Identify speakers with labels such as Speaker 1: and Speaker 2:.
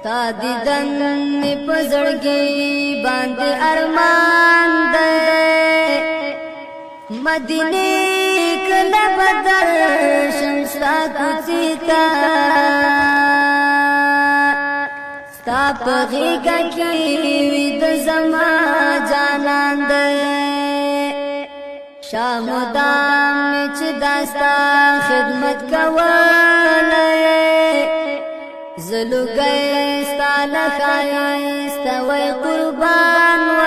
Speaker 1: تا دیدن می پزړګي باندې ارمان ده مدینه کله بدر شمستا کوڅتا ستا په غېږه کې وي د زما جانان ده شامدام می چې داستا خدمت کوله زلو گئے ستا لخائے ستا وی قربان